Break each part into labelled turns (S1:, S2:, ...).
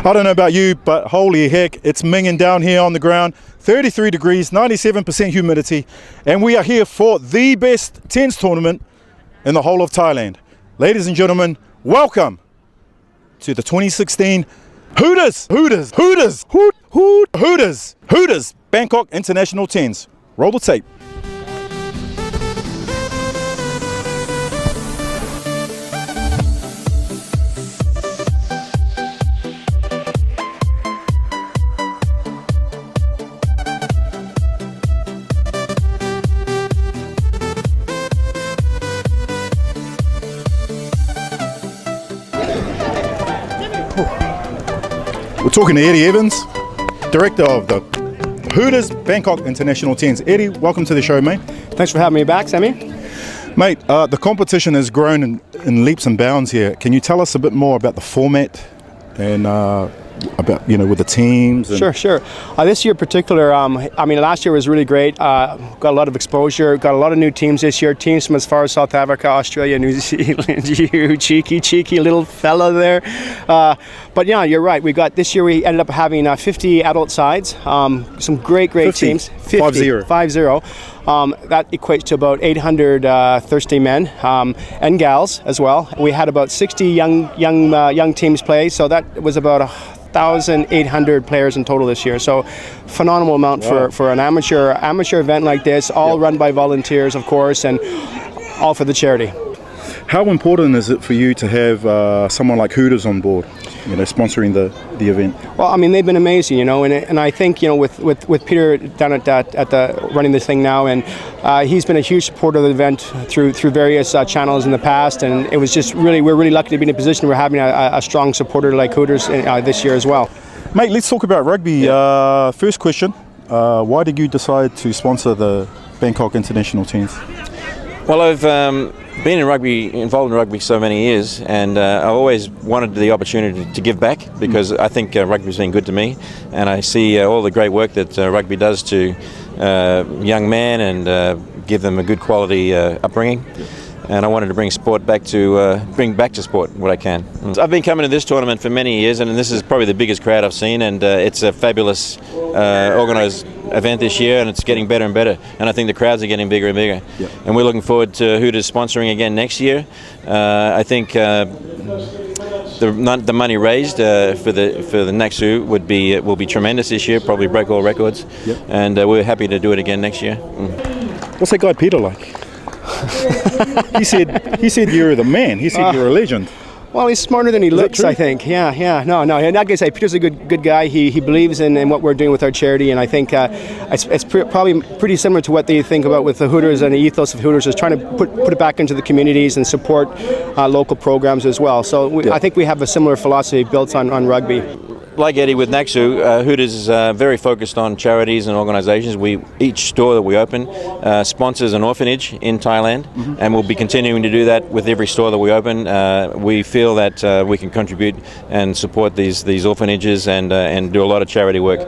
S1: I don't know about you, but holy heck, it's minging down here on the ground. 33 degrees, 97% humidity, and we are here for the best tens tournament in the whole of Thailand. Ladies and gentlemen, welcome to the 2016 Hooters Bangkok International Tens. Roll the tape. We're talking to Eddie Evans, director of the Hooters Bangkok International Tens. Eddie, welcome to the show, mate.
S2: Thanks for having me back, Sammy.
S1: Mate, the competition has grown in leaps and bounds here. Can you tell us a bit more about the format and about, with the teams? And
S2: Sure. This year in particular, last year was really great. Got a lot of exposure, got a lot of new teams this year. Teams from as far as South Africa, Australia, New Zealand. You cheeky little fella there. But yeah, you're right. This year we ended up having 50 adult sides. Some great 50. Teams. 50. 50. That equates to about 800 thirsty men and gals as well. We had about 60 young teams play, so that was about 1,800 players in total this year. So phenomenal amount for an amateur event like this, all run by volunteers, of course, and all for the charity.
S1: How important is it for you to have someone like Hooters on board, sponsoring the event?
S2: Well, they've been amazing, and I think, with Peter down at the running this thing now, and he's been a huge supporter of the event through various channels in the past, and it was just we're really lucky to be in a position where we're having a strong supporter like Hooters this year as well.
S1: Mate, let's talk about rugby. First question, why did you decide to sponsor the Bangkok International Tens?
S3: Well, I've been involved in rugby so many years, and I always wanted the opportunity to give back because I think rugby's been good to me, and I see all the great work that rugby does to young men and give them a good quality upbringing. And I wanted to bring back to sport what I can. I've been coming to this tournament for many years, and this is probably the biggest crowd I've seen, and it's a fabulous organised event this year, and it's getting better and better, and I think the crowds are getting bigger and bigger.
S1: Yep.
S3: And we're looking forward to Hooters sponsoring again next year. I think the money raised for the Naksu will be tremendous this year, probably break all records.
S1: Yep.
S3: And we're happy to do it again next year.
S1: What's that guy Peter like? He said you're the man. He said you're a legend.
S2: Well, he's smarter than he looks, I think. Yeah. No. I'm not gonna say Peter's a good guy. He believes in what we're doing with our charity, and I think it's probably pretty similar to what they think about with the Hooters, and the ethos of Hooters is trying to put it back into the communities and support local programs as well. So I think we have a similar philosophy built on rugby.
S3: Like Eddie with Naksu, Hooters is very focused on charities and organisations. Each store that we open sponsors an orphanage in Thailand, and we'll be continuing to do that with every store that we open. We feel that we can contribute and support these orphanages and do a lot of charity work.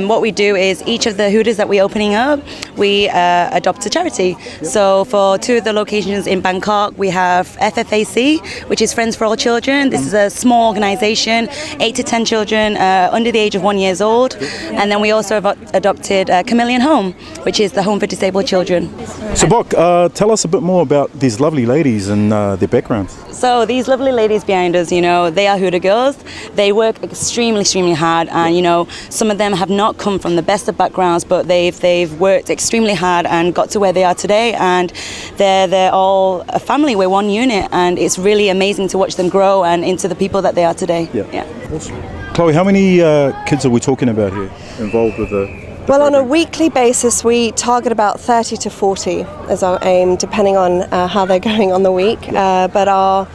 S4: What we do is each of the Hooters that we're opening up, we adopt a charity. Yep. So for two of the locations in Bangkok, we have FFAC, which is Friends for All Children. This is a small organisation, 8 to 10 children under the age of 1 year old. And then we also have adopted Chameleon Home, which is the home for disabled children.
S1: So Bok, tell us a bit more about these lovely ladies and their backgrounds.
S4: So these lovely ladies behind us, they are Hooter girls. They work extremely hard, and some of them have not come from the best of backgrounds, but they've worked extremely hard and got to where they are today, and they're all a family. We're one unit, and it's really amazing to watch them grow and into the people that they are today.
S1: Yeah. Awesome. Chloe, how many kids are we talking about here involved with the
S5: Well, on a weekly basis, we target about 30 to 40 as our aim, depending on how they're going on the week. But our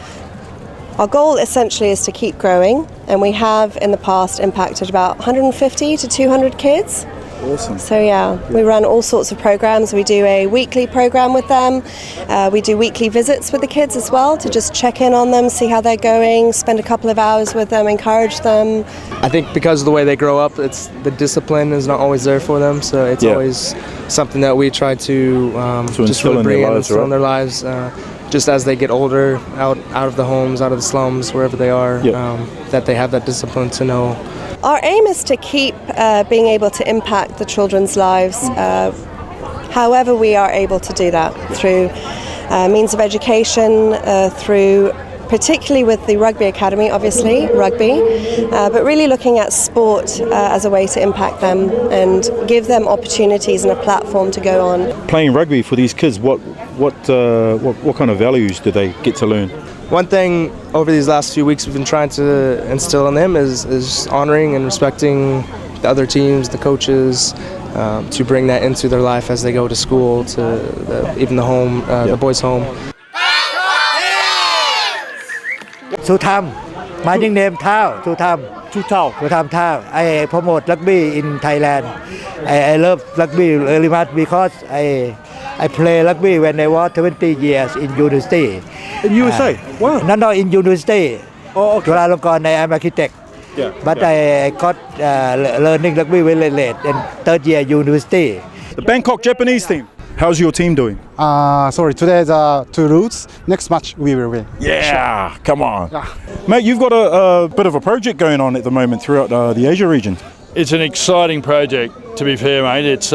S5: goal essentially is to keep growing, and we have in the past impacted about 150 to 200 kids.
S1: Awesome.
S5: So we run all sorts of programs. We do a weekly program with them. We do weekly visits with the kids as well to just check in on them, see how they're going, spend a couple of hours with them, encourage them.
S6: I think because of the way they grow up, the discipline is not always there for them. So it's always something that we try to just really bring in and instill in their lives. just as they get older, out of the homes, out of the slums, wherever they are, that they have that discipline to know.
S5: Our aim is to keep being able to impact the children's lives however we are able to do that, through means of education, through particularly with the Rugby Academy, obviously, rugby, but really looking at sport as a way to impact them and give them opportunities and a platform to go on.
S1: Playing rugby for these kids, what kind of values do they get to learn?
S6: One thing over these last few weeks we've been trying to instill in them is honoring and respecting the other teams, the coaches, to bring that into their life as they go to school, to even the home, the boys' home.
S7: Sutham, my nickname Thao, Sutham. Sutham Thao. I promote rugby in Thailand. I love rugby very much because I play rugby when I was 20 years in university.
S1: In USA? Wow.
S7: Not in university.
S1: Oh, okay.
S7: I am architect.
S1: Yeah.
S7: But I got learning rugby very late in third year university.
S1: The Bangkok Japanese team. How's your team doing?
S8: Sorry, today the 2 routes. Next match we will win.
S1: Yeah, come on. Mate, you've got a bit of a project going on at the moment throughout the Asia region.
S9: It's an exciting project, to be fair, mate. It's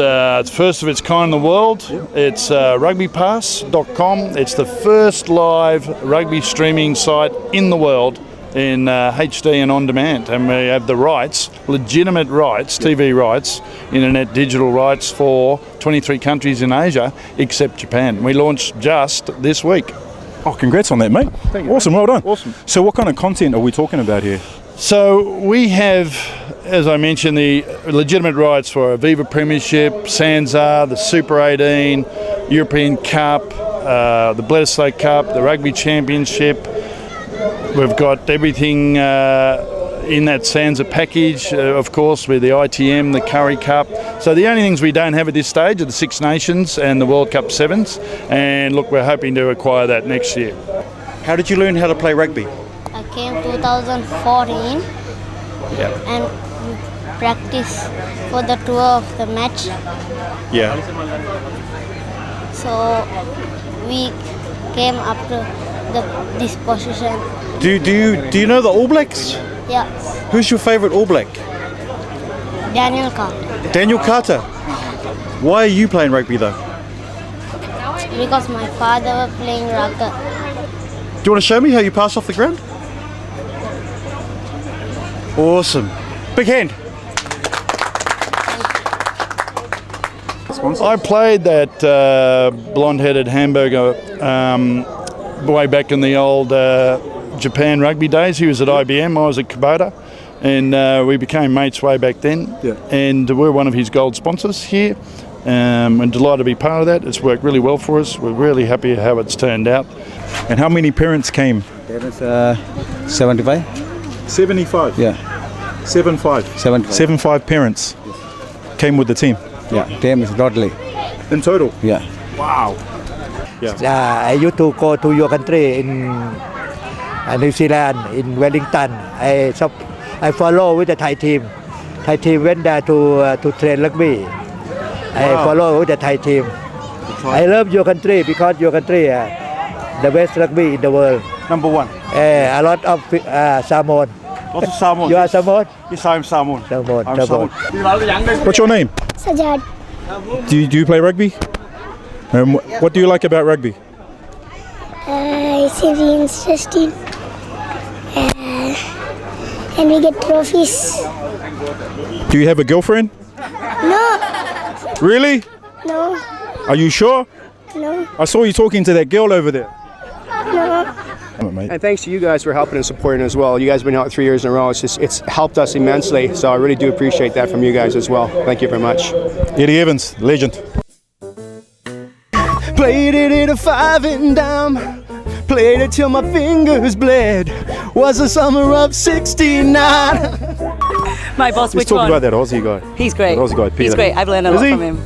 S9: first of its kind in the world. It's rugbypass.com. It's the first live rugby streaming site in the world in HD and on demand, and we have the rights, legitimate rights, TV rights, internet digital rights for 23 countries in Asia except Japan. We launched just this week.
S1: Oh, congrats on that, mate.
S9: Thank you,
S1: awesome,
S9: mate.
S1: well done.
S9: Awesome.
S1: So what kind of content are we talking about here?
S9: So we have, as I mentioned, the legitimate rights for Aviva Premiership, Sansa, the Super 18, European Cup, the Bledisloe Cup, the Rugby Championship. We've got everything in that Sansa package, of course, with the ITM, the Curry Cup. So the only things we don't have at this stage are the Six Nations and the World Cup Sevens. And look, we're hoping to acquire that next year.
S1: How did you learn how to play rugby?
S10: I came 2014 and we practice for the tour of the match.
S1: Yeah.
S10: So we came up to this position.
S11: Do you know the All Blacks?
S10: Yeah,
S11: Who's your favourite All Black?
S10: Daniel Carter.
S11: Daniel Carter. Why are you playing rugby though?
S10: Because my father was playing rugby.
S11: Do you want to show me how you pass off the ground? Awesome. Big hand.
S9: I played that blonde-headed hamburger way back in the old Japan rugby days. He was at IBM, I was at Kubota, and we became mates way back then.
S1: Yeah.
S9: And we're one of his gold sponsors here. And delighted to be part of that. It's worked really well for us. We're really happy how it's turned out.
S1: And how many parents came?
S7: There is 75.
S1: 75?
S7: Yeah.
S1: 75? 75 parents came with the team?
S7: Yeah, team is totally.
S1: In total?
S7: Yeah.
S1: Wow.
S7: I used to go to your country in New Zealand, in Wellington. I follow with the Thai team. Thai team went there to train rugby. I follow with the Thai team. I love your country because your country the best rugby in the world.
S11: Number one.
S7: A lot of salmon.
S11: Lots of salmon.
S7: You are salmon?
S11: Yes, I'm salmon.
S7: Salmon.
S11: I'm salmon.
S1: What's your name?
S10: Sajad.
S1: Do you play rugby? What do you like about rugby?
S10: It's really interesting. And we get trophies.
S1: Do you have a girlfriend?
S10: No,
S1: Really?
S10: no,
S1: Are you sure?
S10: no,
S1: I saw you talking to that girl over there.
S10: no.
S1: Mate.
S2: And thanks to you guys for helping and supporting as well. You guys have been out 3 years in a row. It's helped us immensely. So I really do appreciate that from you guys as well. Thank you very much.
S1: Eddie Evans, legend.
S2: Played it in a 5 and dime. Played it till my fingers bled. Was the summer of '69.
S4: My boss,
S1: He's
S4: which
S1: talking
S4: one?
S1: about that Aussie guy.
S4: He's great.
S1: That Aussie guy, Peter.
S4: He's great. I've learned a
S1: Is
S4: lot
S1: he?
S4: from him.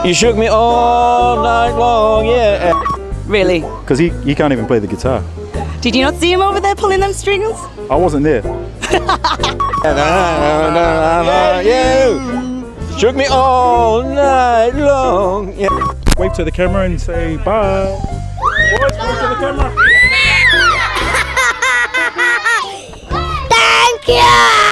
S3: You shook me all night long, yeah.
S4: Really.
S1: Because he can't even play the guitar.
S4: Did you not see him over there pulling them strings?
S1: I wasn't there.
S3: You shook me all night long, yeah.
S1: Wave to the camera and say bye.
S10: Thank you.